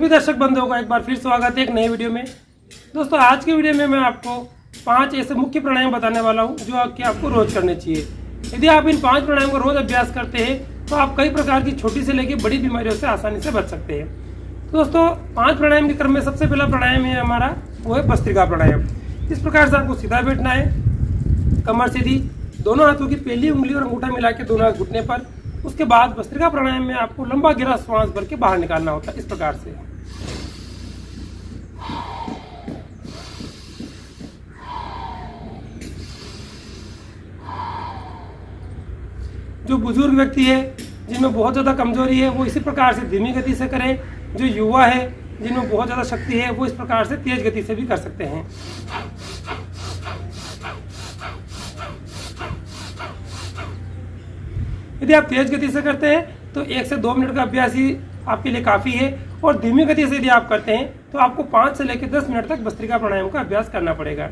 सभी दर्शक बंधुओं का एक बार फिर स्वागत है एक नए वीडियो में। दोस्तों आज की वीडियो में मैं आपको 5 ऐसे मुख्य प्राणायाम बताने वाला हूं जो आपको रोज करने चाहिए। यदि आप इन 5 प्राणायाम का रोज अभ्यास करते हैं तो आप कई प्रकार की छोटी से लेकर बड़ी बीमारियों से आसानी से बच सकते हैं। तो दोस्तों 5 प्राणायाम के क्रम में सबसे पहला प्राणायाम है हमारा, वो है भस्त्रिका प्राणायाम। इस प्रकार से आपको सीधा बैठना है, कमर सीधी, दोनों हाथों की पहली उंगली और अंगूठा मिला के दोनों हाथ घुटने पर। उसके बाद भस्त्रिका प्राणायाम में आपको लंबा गहरा श्वास भर के बाहर निकालना होता है इस प्रकार से। जो बुजुर्ग व्यक्ति है जिनमें बहुत ज़्यादा कमजोरी है वो इसी प्रकार से धीमी गति से करें। जो युवा है जिनमें बहुत ज़्यादा शक्ति है वो इस प्रकार से तेज गति से भी कर सकते हैं। यदि आप तेज गति से करते हैं तो 1 से 2 मिनट का अभ्यास ही आपके लिए काफ़ी है, और धीमी गति से यदि आप करते हैं तो आपको 5 से लेकर 10 मिनट तक भस्त्रिका प्राणायाम का अभ्यास करना पड़ेगा।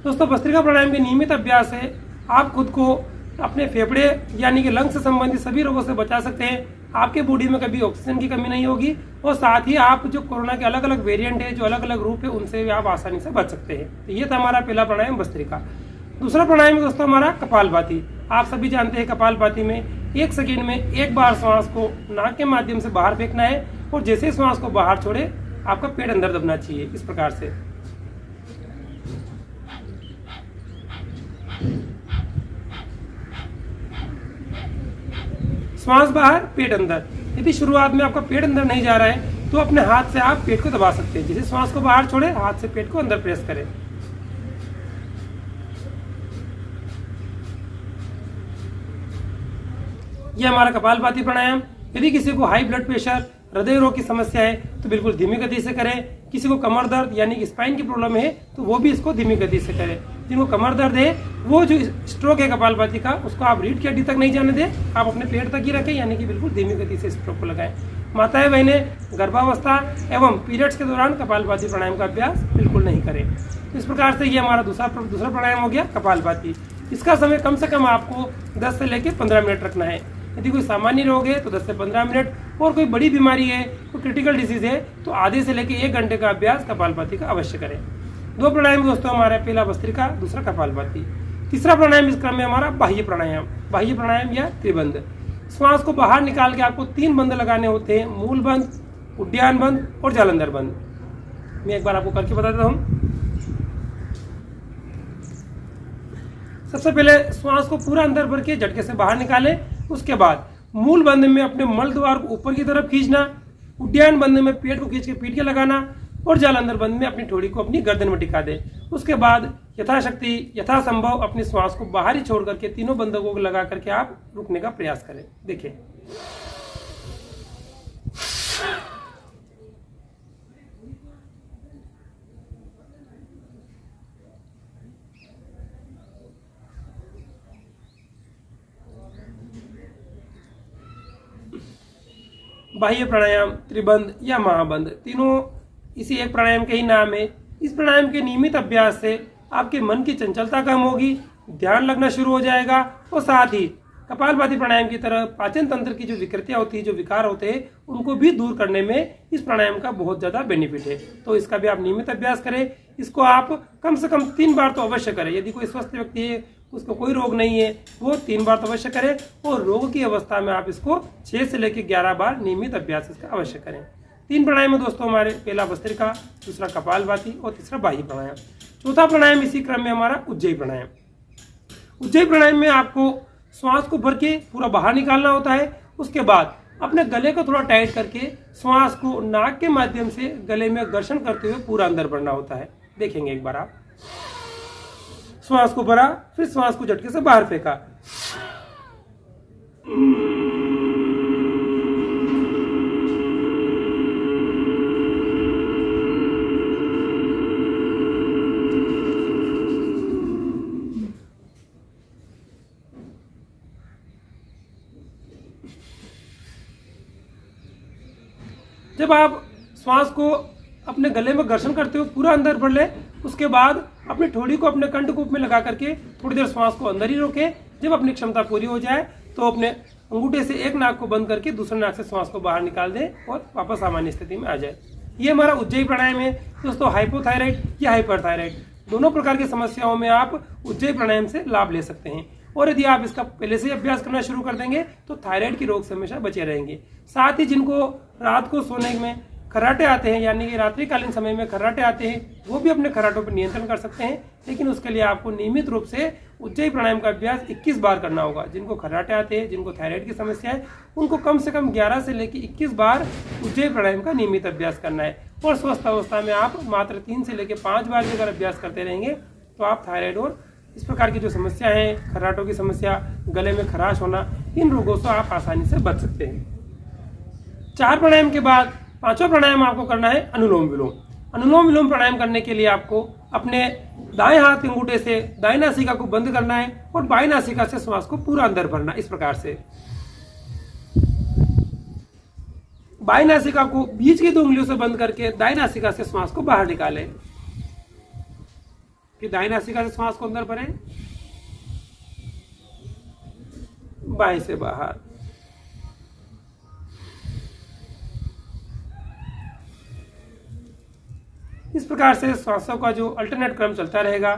दोस्तों भस्त्रिका प्राणायाम के नियमित अभ्यास है आप खुद को अपने फेफड़े यानी कि लंग से संबंधित सभी रोगों से बचा सकते हैं। आपके बॉडी में कभी ऑक्सीजन की कमी नहीं होगी, और साथ ही आप जो कोरोना के अलग अलग वेरिएंट है, जो अलग अलग रूप है, उनसे भी आप आसानी से बच सकते हैं। तो ये था हमारा पहला प्राणायाम भस्त्रिका। दूसरा प्राणायाम है दोस्तों हमारा कपालभाति। आप सभी जानते हैं कपालभाति में 1 सेकेंड में 1 बार श्वास को नाक के माध्यम से बाहर फेंकना है, और जैसे श्वास को बाहर छोड़े आपका पेट अंदर दबना चाहिए इस प्रकार से। श्वास बाहर पेट अंदर। यदि शुरुआत में आपका पेट अंदर नहीं जा रहा है तो अपने हाथ से आप पेट को दबा सकते हैं। जैसे श्वास को बाहर छोड़े, हाथ से पेट को अंदर प्रेस करें। यह हमारा कपालभाति प्राणायाम। यदि किसी को हाई ब्लड प्रेशर, हृदय रोग की समस्या है तो बिल्कुल धीमी गति से करें। किसी को कमर दर्द यानी कि स्पाइन की प्रॉब्लम है तो वो भी इसको धीमी गति से करें। जिनको कमर दर्द है वो जो स्ट्रोक है कपालभाति का, उसको आप रीढ़ की हड्डी तक नहीं जाने दें, आप अपने पेट तक ही रखें, यानी कि बिल्कुल धीमी गति से स्ट्रोक को लगाएं। माताएं बहनें गर्भावस्था एवं पीरियड्स के दौरान कपालभाति प्राणायाम का अभ्यास बिल्कुल नहीं करें। इस प्रकार से ये हमारा दूसरा प्राणायाम हो गया कपालभाति। इसका समय कम से कम आपको 10 से लेकर 15 मिनट रखना है। यदि कोई सामान्य रोग है तो 10 से 15 मिनट, और कोई बड़ी बीमारी है, कोई क्रिटिकल डिजीज है तो आधे से लेकर 1 घंटे का अभ्यास कपालभाति का अवश्य करें। 2 प्राणायाम दोस्तों हमारे, पहला भस्त्रिका, दूसरा कपालभाति। तीसरा प्राणायाम इस क्रम में हमारा बाह्य प्राणायाम। बाह्य प्राणायाम या त्रिबंध। श्वास को बाहर निकाल के आपको 3 बंद लगाने होते हैं, मूल बंद, उड्डयन बंद और जालंधर बंद। मैं एक बार आपको करके बता देता हूँ। सबसे पहले श्वास को पूरा अंदर भर के झटके से बाहर निकालें। उसके बाद मूल बंद में अपने मल द्वार को ऊपर की तरफ खींचना, उड्डयन बंद में पेट को खींच के पीठ के लगाना, और जालंधर बंद में अपनी ठोड़ी को अपनी गर्दन में टिका दें। उसके बाद यथाशक्ति यथासंभव अपनी श्वास को बाहर ही छोड़ करके तीनों बंधकों को लगा करके आप रुकने का प्रयास करें। देखिए बाह्य प्राणायाम, त्रिबंध या महाबंध, तीनों इसी एक प्राणायाम के ही नाम है। इस प्राणायाम के नियमित अभ्यास से आपके मन की चंचलता कम होगी, ध्यान लगना शुरू हो जाएगा, और साथ ही कपालभाति प्राणायाम की तरह पाचन तंत्र की जो विकृतियां होती है, जो विकार होते हैं, उनको भी दूर करने में इस प्राणायाम का बहुत ज़्यादा बेनिफिट है। तो इसका भी आप नियमित अभ्यास करें। इसको आप कम से कम 3 बार तो अवश्य करें। यदि कोई स्वस्थ व्यक्ति है, उसको कोई रोग नहीं है, वो 3 बार तो अवश्य करें, और रोग की अवस्था में आप इसको 6 से लेकर 11 बार नियमित अभ्यास इसका अवश्य करें। 3 प्राणायाम दोस्तों हमारे, पहला भस्त्रिका, दूसरा कपालभाति और तीसरा बाह्य प्राणायाम। चौथा प्राणायाम इसी क्रम में हमारा उज्जयी प्राणायाम। उज्जयी प्राणायाम में आपको श्वास को भर के पूरा बाहर निकालना होता है। उसके बाद अपने गले को थोड़ा टाइट करके श्वास को नाक के माध्यम से गले में घर्षण करते हुए पूरा अंदर भरना होता है। देखेंगे एक बार आप। श्वास को भरा, फिर श्वास को झटके से बाहर फेंका। जब आप श्वास को अपने गले में घर्षण करते हुए पूरा अंदर भर ले, उसके बाद अपनी ठोड़ी को अपने कंठकूप में लगा करके थोड़ी देर श्वास को अंदर ही रोकें। जब अपनी क्षमता पूरी हो जाए तो अपने अंगूठे से एक नाक को बंद करके दूसरे नाक से श्वास को बाहर निकाल दें और वापस सामान्य स्थिति में आ जाए। ये हमारा उज्जयी प्राणायाम है दोस्तों। हाइपोथायराइड या हाइपरथायराइड दोनों प्रकार की समस्याओं में आप उज्जयी प्राणायाम से लाभ ले सकते हैं। और यदि आप इसका पहले से ही अभ्यास करना शुरू कर देंगे तो थायराइड की रोग से हमेशा बचे रहेंगे। साथ ही जिनको रात को सोने में खर्राटे आते हैं, यानी कि रात्रिकालीन समय में खर्राटे आते हैं, वो भी अपने खर्राटों पर नियंत्रण कर सकते हैं। लेकिन उसके लिए आपको नियमित रूप से उज्जयी प्राणायाम का अभ्यास 21 बार करना होगा। जिनको खर्राटे आते हैं, जिनको थायराइड की समस्या है, उनको कम से कम 11 से लेकर 21 बार उज्जयी प्राणायाम का नियमित अभ्यास करना है। और स्वस्थ अवस्था में आप मात्र 3 से लेकर 5 बार भी अगर अभ्यास करते रहेंगे तो आप थायराइड और इस प्रकार की जो समस्या है, खर्राटों की समस्या, गले में खराश होना, इन रोगों से आप आसानी से बच सकते हैं। 4 प्राणायाम के बाद 5वां प्राणायाम आपको करना है अनुलोम विलोम। अनुलोम विलोम प्राणायाम करने के लिए आपको अपने दाएं हाथ के अंगूठे से दाएं नासिका को बंद करना है और बाएं नासिका से श्वास को पूरा अंदर भरना। इस प्रकार से बाएं नासिका को बीच की 2 उंगलियों से बंद करके दाएं नासिका से श्वास को बाहर निकालें। फिर दाएं नासिका से श्वास को अंदर भरें, बाएं से बाहर। इस प्रकार से श्वासों का जो अल्टरनेट क्रम चलता रहेगा।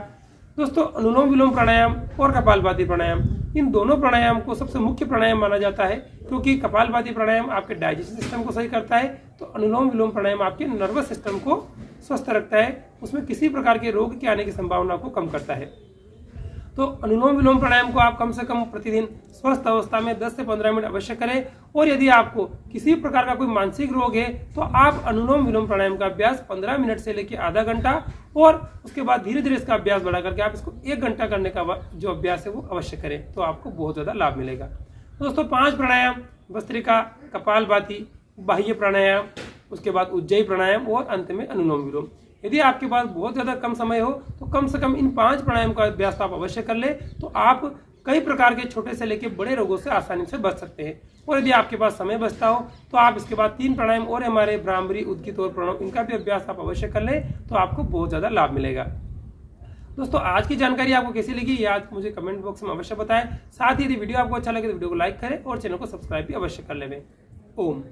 दोस्तों, अनुलोम विलोम प्राणायाम और कपालभाति प्राणायाम, इन दोनों प्राणायाम को सबसे मुख्य प्राणायाम माना जाता है, क्योंकि कपालभाति प्राणायाम आपके डाइजेशन सिस्टम को सही करता है, तो अनुलोम विलोम प्राणायाम आपके नर्वस सिस्टम को स्वस्थ रखता है, उसमें किसी प्रकार के रोग के आने की संभावना को कम करता है। तो अनुलोम विलोम प्राणायाम को आप कम से कम प्रतिदिन स्वस्थ अवस्था में 10 से 15 मिनट अवश्य करें। और यदि आपको किसी प्रकार का कोई मानसिक रोग है तो आप अनुलोम विलोम प्राणायाम का अभ्यास 15 मिनट से लेकर आधा घंटा और उसके बाद धीरे धीरे इसका अभ्यास बढ़ा करके आप इसको 1 घंटा करने का जो अभ्यास है वो अवश्य करें, तो आपको बहुत ज़्यादा लाभ मिलेगा। दोस्तों, 5 प्राणायाम, भस्त्रिका, कपालभाति, बाह्य प्राणायाम, उसके बाद उज्जयी प्राणायाम और अंत में अनुलोम विलोम। यदि आपके पास बहुत ज़्यादा कम समय हो तो कम से कम इन 5 प्राणायाम का अभ्यास आप अवश्य कर ले, तो आप कई प्रकार के छोटे से लेकर बड़े रोगों से आसानी से बच सकते हैं। और यदि आपके पास समय बचता हो तो आप इसके बाद 3 प्राणायाम और हमारे भ्रामरी, उद्गीत और प्रणव, इनका भी अभ्यास आप अवश्य कर लें, तो आपको बहुत ज़्यादा लाभ मिलेगा। दोस्तों, आज की जानकारी आपको कैसी लगी ये आज मुझे कमेंट बॉक्स में अवश्य बताएं। साथ ही यदि वीडियो आपको अच्छा लगे तो वीडियो को लाइक करें और चैनल को सब्सक्राइब भी अवश्य कर लें। ओम।